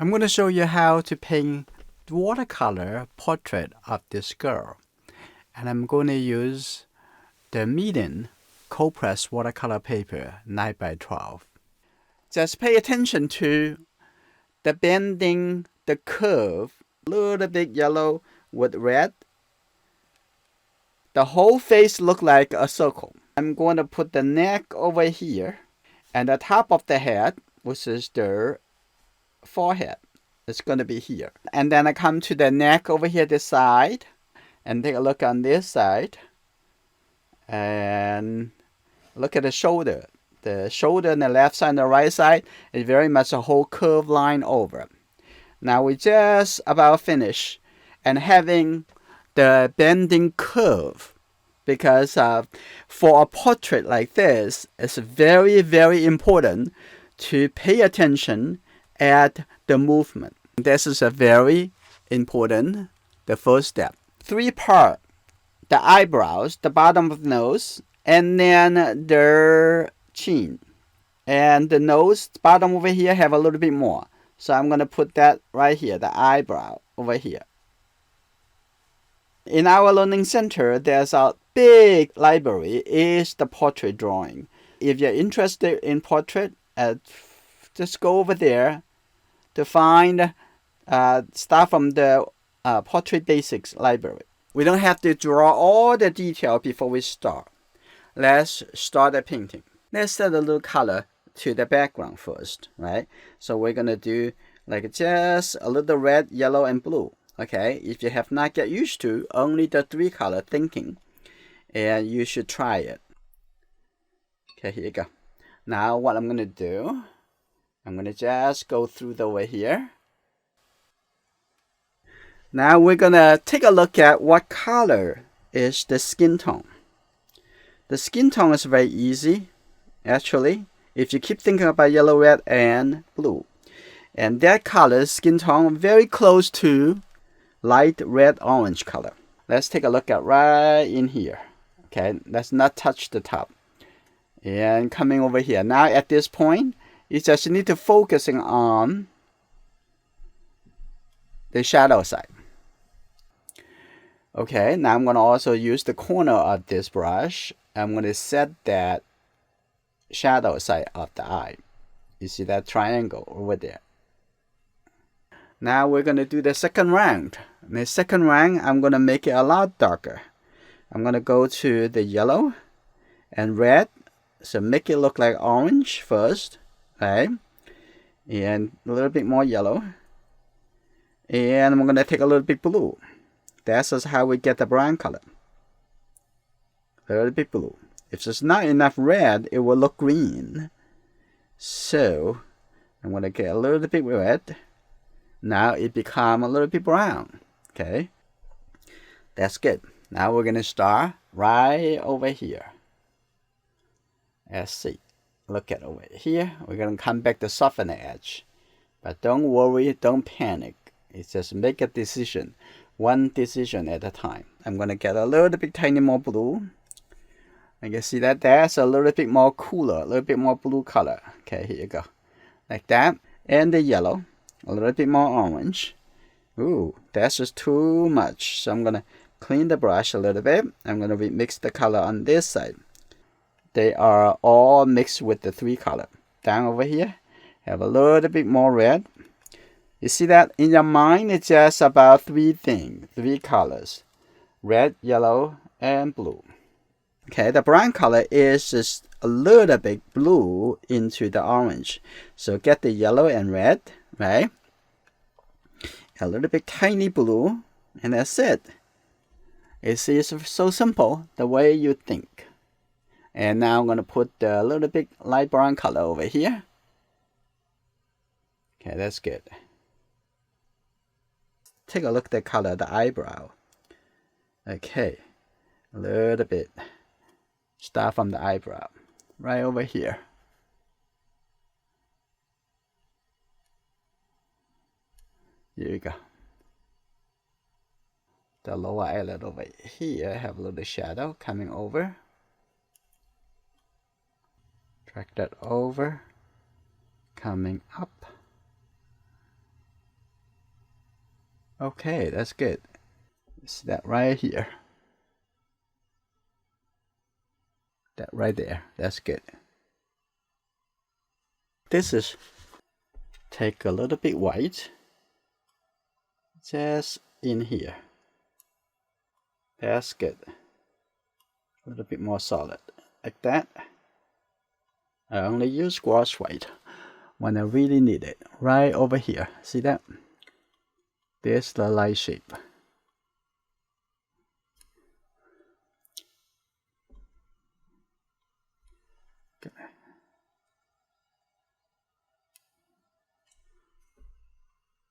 I'm going to show you how to paint watercolor portrait of this girl. And I'm going to use the medium cold press watercolor paper 9 by 12. Just pay attention to the bending, the curve, a little bit yellow with red. The whole face look like a circle. I'm going to put the neck over here and the top of the head, which is the forehead. It's going to be here. And then I come to the neck over here, this side, and take a look on this side. And look at the shoulder. The shoulder on the left side and the right side is very much a whole curved line over. Now we just about finished and having the bending curve, because for a portrait like this, it's very, very important to pay attention at the movement. This is a very important, the first step. 3 parts: the eyebrows, the bottom of the nose, and then the chin. And the nose, bottom over here, have a little bit more. So I'm going to put that right here, the eyebrow over here. In our learning center, there's a big library, is the portrait drawing. If you're interested in portrait, just go over there to find stuff from the Portrait Basics library. We don't have to draw all the detail before we start. Let's start the painting. Let's add a little color to the background first, right? So we're going to do like just a little red, yellow, and blue. Okay, if you have not get used to only the 3 color thinking, and you should try it. Okay, here you go. Now what I'm going to do, I'm going to just go through the way here. Now we're going to take a look at what color is the skin tone. The skin tone is very easy, actually, if you keep thinking about yellow, red, and blue. And that color, skin tone, very close to light red, orange color. Let's take a look at right in here. Okay, let's not touch the top. And coming over here. Now at this point, you just need to focusing on the shadow side. Okay, now I'm going to also use the corner of this brush. I'm going to set that shadow side of the eye. You see that triangle over there. Now we're going to do the second round. In the second round, I'm going to make it a lot darker. I'm going to go to the yellow and red. So make it look like orange first, right? And a little bit more yellow. And I'm going to take a little bit blue. That's just how we get the brown color. A little bit blue. If there's not enough red, it will look green. So I'm going to get a little bit red. Now it become a little bit brown. Okay, that's good. Now we're going to start right over here. Let's see. Look at over here. We're going to come back to soften the edge. But don't worry, don't panic. It's just make a decision. One decision at a time. I'm going to get a little bit tiny more blue. You can see that that's a little bit more cooler, a little bit more blue color. Okay, here you go. Like that. And the yellow. A little bit more orange. Ooh, that's just too much. So I'm going to clean the brush a little bit. I'm going to mix the color on this side. They are all mixed with the 3 color. Down over here, have a little bit more red. You see that in your mind, it's just about 3 things, 3 colors. Red, yellow, and blue. Okay, the brown color is just a little bit blue into the orange. So get the yellow and red, right? A little bit tiny blue, and that's it. It's so simple, the way you think. And now I'm going to put a little bit light brown color over here. Okay, that's good. Take a look at the color of the eyebrow. Okay, a little bit. Start from the eyebrow, right over here. Here we go. The lower eyelid over here have a little shadow coming over. Drag that over, coming up. Okay, that's good. See that right here. That right there. That's good. This is take a little bit white. Just in here. That's good. A little bit more solid. Like that. I only use gouache white when I really need it. Right over here. See that? This is the light shape. Okay.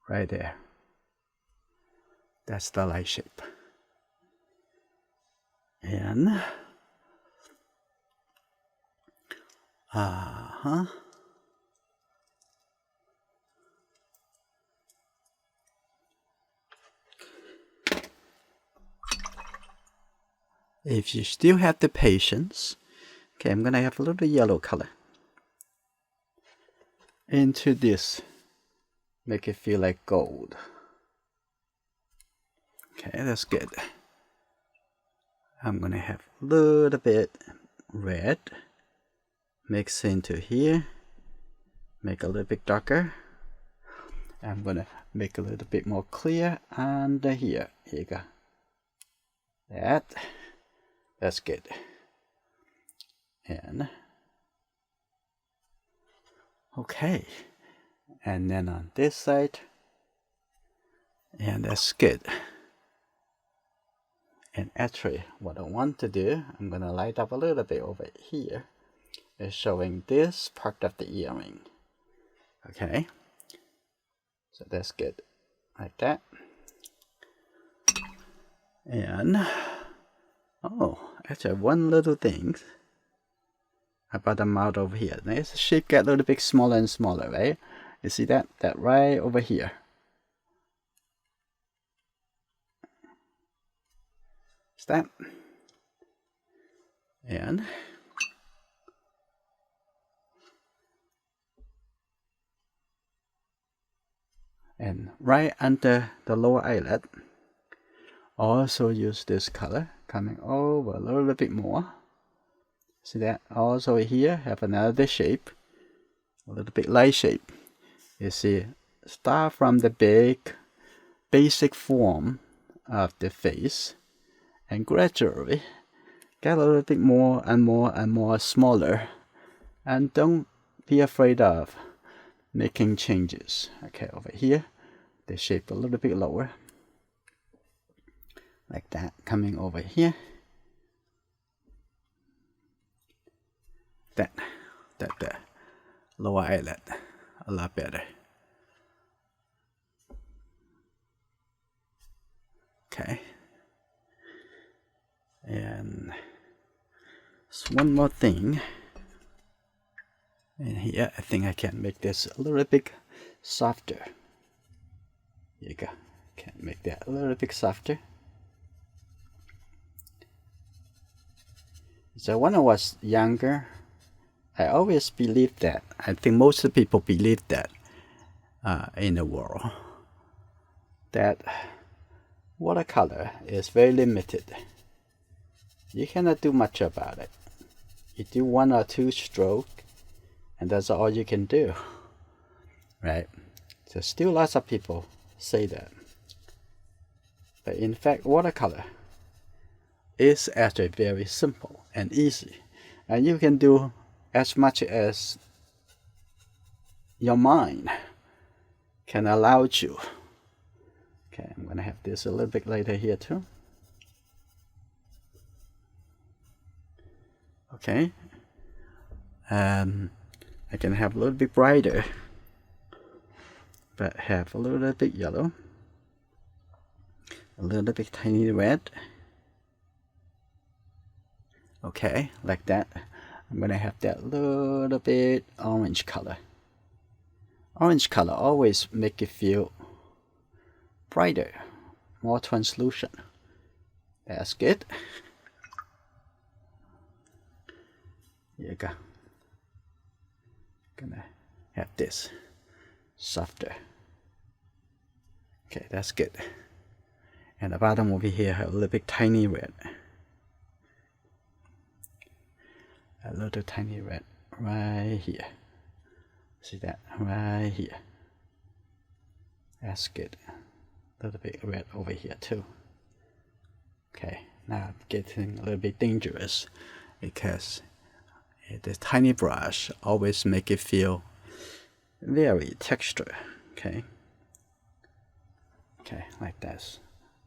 Right there. That's the light shape. And if you still have the patience, okay, I'm gonna have a little yellow color into this. Make it feel like gold. Okay, that's good. I'm gonna have a little bit red. Mix into here. Make a little bit darker. I'm gonna make a little bit more clear under here. Here you go. That's good. And okay. And then on this side. And that's good. And actually, what I want to do, I'm gonna light up a little bit over here. Is showing this part of the earring. Okay. So that's good. Like that. And oh, actually one little thing about the mouth over here. Now the shape get a little bit smaller and smaller, right? You see that? That right over here. Is that? And right under the lower eyelid, also use this color coming over a little bit more. See that? Also here have another shape, a little bit light shape. You see, start from the basic form of the face and gradually get a little bit more and more and more smaller, and don't be afraid of making changes. Okay, over here the shape a little bit lower like that, coming over here, that the lower eyelid a lot better. Okay, and so one more thing in here. I think I can make this a little bit softer. Here you go. Can make that a little bit softer. So when I was younger, I always believed that. I think most of the people believe that in the world, that watercolor is very limited. You cannot do much about it. You do one or two strokes, and that's all you can do, right? So still lots of people say that. But in fact, watercolor is actually very simple and easy, and you can do as much as your mind can allow you. Okay, I'm gonna have this a little bit later here too. Okay, I can have a little bit brighter, but have a little bit yellow, a little bit tiny red. Okay, like that. I'm gonna have that little bit orange color. Orange color always make it feel brighter, more translucent. That's good. Here you go. Gonna have this softer. Okay, that's good. And the bottom over here have a little bit tiny red. A little tiny red right here. See that? Right here. That's good. A little bit red over here too. Okay, now I'm getting a little bit dangerous because the tiny brush always make it feel very texture. Okay. Okay, like this.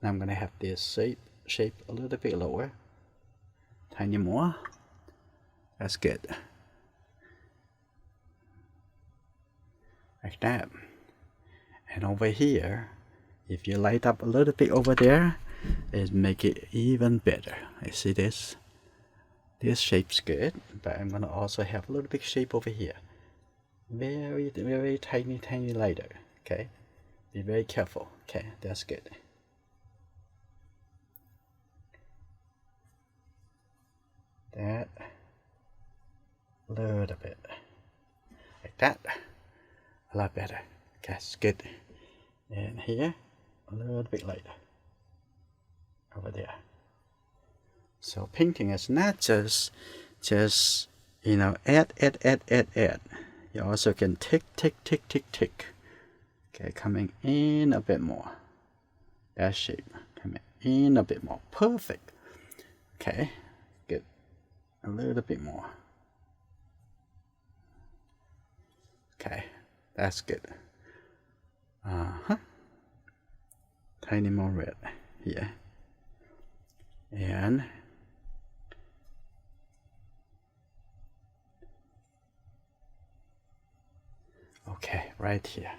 Now I'm gonna have this shape a little bit lower. Tiny more. That's good. Like that. And over here, if you light up a little bit over there, it make it even better. I see this. This shape's good, but I'm gonna also have a little bit shape over here. Very, very tiny lighter. Okay. Be very careful. Okay, that's good. That a little bit like that. A lot better. That's good. And here a little bit lighter over there. So painting is not just you know, add. You also can tick. Okay, coming in a bit more. That shape coming in a bit more. Perfect. Okay, good. A little bit more. Okay, that's good. Tiny more red here. And okay, right here.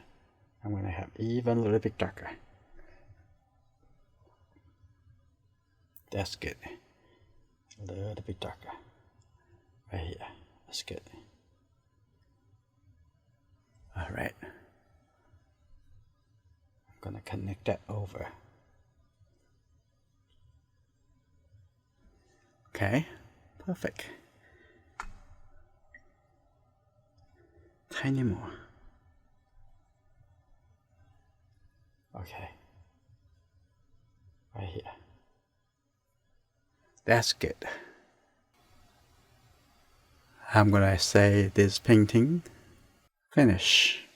I'm gonna have even a little bit darker. That's good. A little bit darker. Right here. That's good. Alright. I'm gonna connect that over. Okay, perfect. Tiny more. Okay. Right here. That's good. I'm gonna say this painting finish.